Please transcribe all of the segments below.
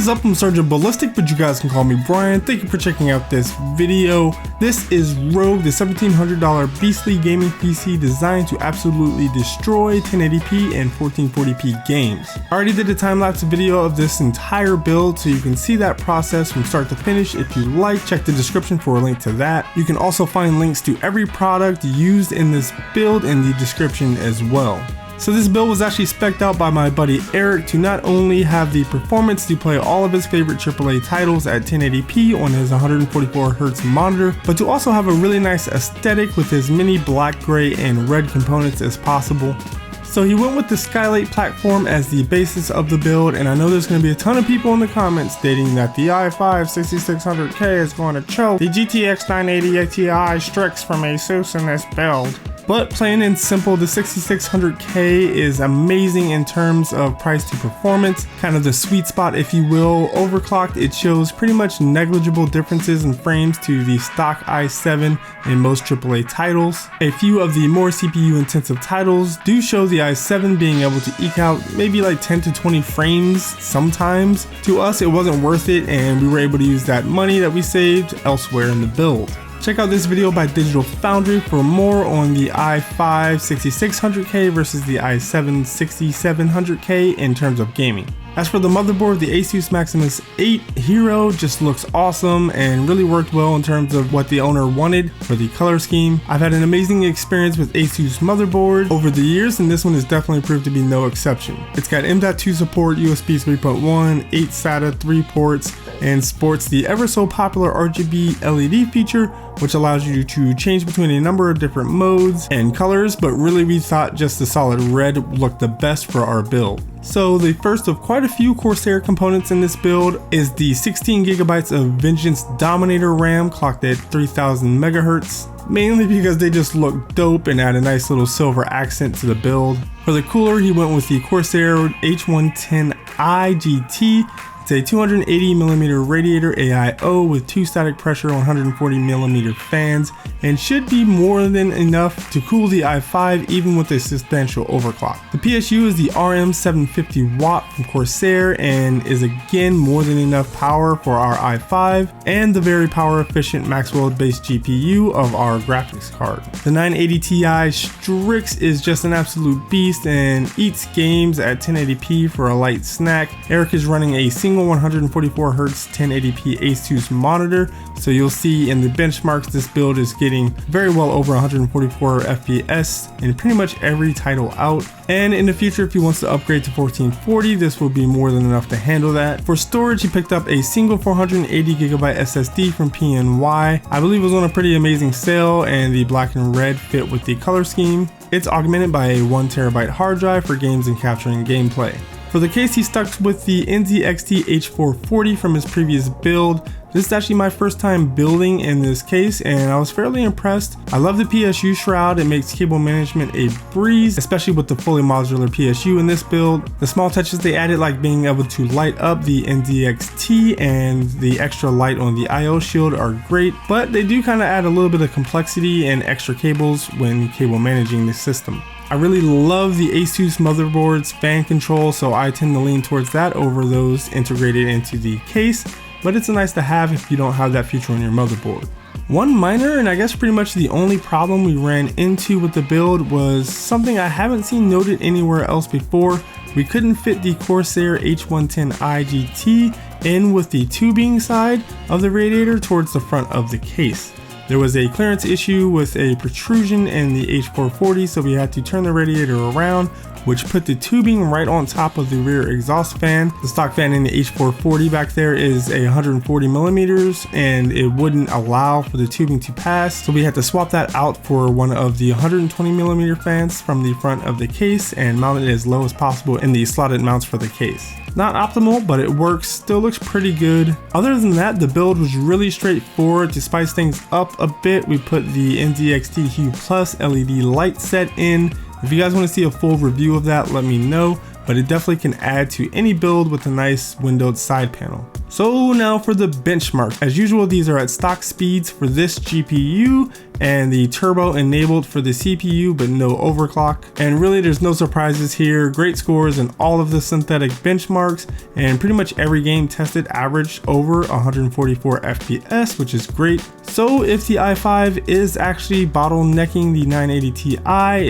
is up? I'm Sergeant Ballistic, but you guys can call me Brian. Thank you for checking out this video. This is Rogue, the $1,700 beastly gaming PC designed to absolutely destroy 1080p and 1440p games. I already did a time-lapse video of this entire build, so you can see that process from start to finish. If you like, check the description for a link to that. You can also find links to every product used in this build in the description as well. So this build was actually spec'd out by my buddy Eric to not only have the performance to play all of his favorite AAA titles at 1080p on his 144Hz monitor, but to also have a really nice aesthetic with as many black, gray, and red components as possible. So he went with the Skylake platform as the basis of the build, and I know there's going to be a ton of people in the comments stating that the i5 6600K is going to choke the GTX 980 Ti STRIX from Asus in this build. But plain and simple, the 6600K is amazing in terms of price to performance, kind of the sweet spot if you will. Overclocked, it shows pretty much negligible differences in frames to the stock i7 in most AAA titles. A few of the more CPU intensive titles do show the i7 being able to eke out maybe like 10 to 20 frames sometimes. To us, it wasn't worth it, and we were able to use that money that we saved elsewhere in the build. Check out this video by Digital Foundry for more on the i5 6600K versus the i7 6700K in terms of gaming. As for the motherboard, the Asus MAXIMUS 8 Hero just looks awesome and really worked well in terms of what the owner wanted for the color scheme. I've had an amazing experience with Asus motherboard over the years, and this one has definitely proved to be no exception. It's got M.2 support, USB 3.1, 8 SATA 3 ports, and sports the ever so popular RGB LED feature, which allows you to change between a number of different modes and colors, but really we thought just the solid red looked the best for our build. So the first of quite a few Corsair components in this build is the 16GB of Vengeance Dominator RAM clocked at 3000 MHz, mainly because they just look dope and add a nice little silver accent to the build. For the cooler, he went with the Corsair H110i GT. It's a 280mm radiator AIO with 2 static pressure 140mm fans, and should be more than enough to cool the i5 even with a substantial overclock. The PSU is the RM 750W from Corsair and is again more than enough power for our i5 and the very power efficient Maxwell based GPU of our graphics card. The 980 Ti STRIX is just an absolute beast and eats games at 1080p for a light snack. Eric is running a single 144Hz 1080p Asus monitor, so you'll see in the benchmarks this build is getting very well over 144 FPS in pretty much every title out. And in the future, if he wants to upgrade to 1440, this will be more than enough to handle that. For storage, he picked up a single 480GB SSD from PNY. I believe it was on a pretty amazing sale, and the black and red fit with the color scheme. It's augmented by a 1TB hard drive for games and capturing gameplay. For the case, he stuck with the NZXT H440 from his previous build. This is actually my first time building in this case, and I was fairly impressed. I love the PSU shroud. It makes cable management a breeze, especially with the fully modular PSU in this build. The small touches they added, like being able to light up the NZXT and the extra light on the IO shield, are great, but they do kind of add a little bit of complexity and extra cables when cable managing the system. I really love the Asus motherboard's fan control, so I tend to lean towards that over those integrated into the case, but it's nice to have if you don't have that feature on your motherboard. One minor, and I guess pretty much the only problem we ran into with the build, was something I haven't seen noted anywhere else before. We couldn't fit the Corsair H110i GT in with the tubing side of the radiator towards the front of the case. There was a clearance issue with a protrusion in the H440, so we had to turn the radiator around, which put the tubing right on top of the rear exhaust fan. The stock fan in the H440 back there is a 140mm, and it wouldn't allow for the tubing to pass, so we had to swap that out for one of the 120mm fans from the front of the case and mount it as low as possible in the slotted mounts for the case. Not optimal, but it works, still looks pretty good. Other than that, the build was really straightforward. To spice things up a bit, we put the NZXT Hue Plus LED light set in. If you guys want to see a full review of that, let me know. but it definitely can add to any build with a nice windowed side panel. So now for the benchmarks. As usual, these are at stock speeds for this GPU and the turbo enabled for the CPU, but no overclock. And really there's no surprises here. Great scores in all of the synthetic benchmarks, and pretty much every game tested averaged over 144 FPS, which is great. So if the i5 is actually bottlenecking the 980 Ti,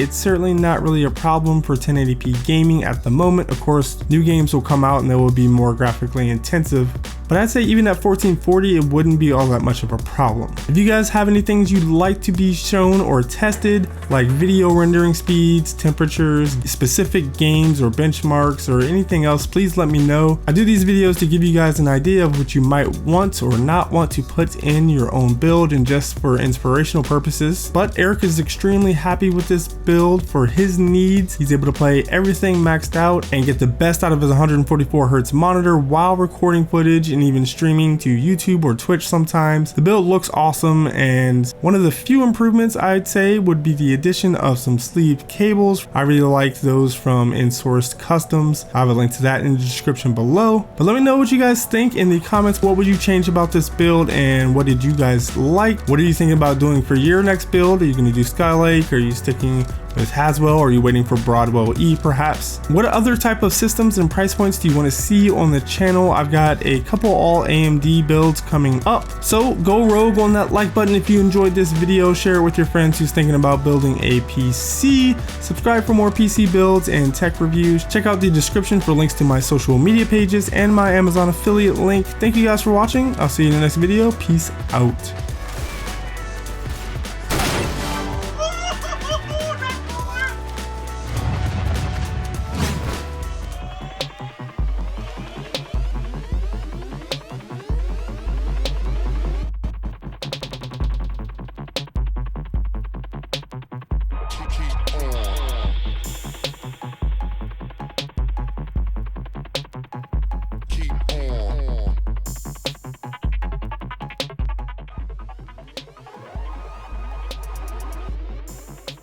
it's certainly not really a problem for 1080p gaming at the moment. Of course, new games will come out and they will be more graphically intensive, but I'd say even at 1440, it wouldn't be all that much of a problem. If you guys have any things you'd like to be shown or tested, like video rendering speeds, temperatures, specific games or benchmarks, or anything else, please let me know. I do these videos to give you guys an idea of what you might want or not want to put in your own build and just for inspirational purposes. But Eric is extremely happy with this build for his needs. He's able to play everything maxed out and get the best out of his 144 Hz monitor while recording footage and even streaming to YouTube or Twitch sometimes. The build looks awesome, and one of the few improvements I'd say would be the addition of some sleeve cables. I really liked those from InSourced Customs. I have a link to that in the description below. But let me know what you guys think in the comments. What would you change about this build, and what did you guys like? What are you thinking about doing for your next build? Are you going to do Skylake? Are you sticking with Haswell, or are you waiting for Broadwell E perhaps? What other type of systems and price points do you want to see on the channel? I've got a couple all AMD builds coming up, so go rogue on that like button if you enjoyed this video. Share it with your friends who's thinking about building a PC. Subscribe for more PC builds and tech reviews. Check out the description for links to my social media pages and my Amazon affiliate link. Thank you guys for watching. I'll see you in the next video. Peace out.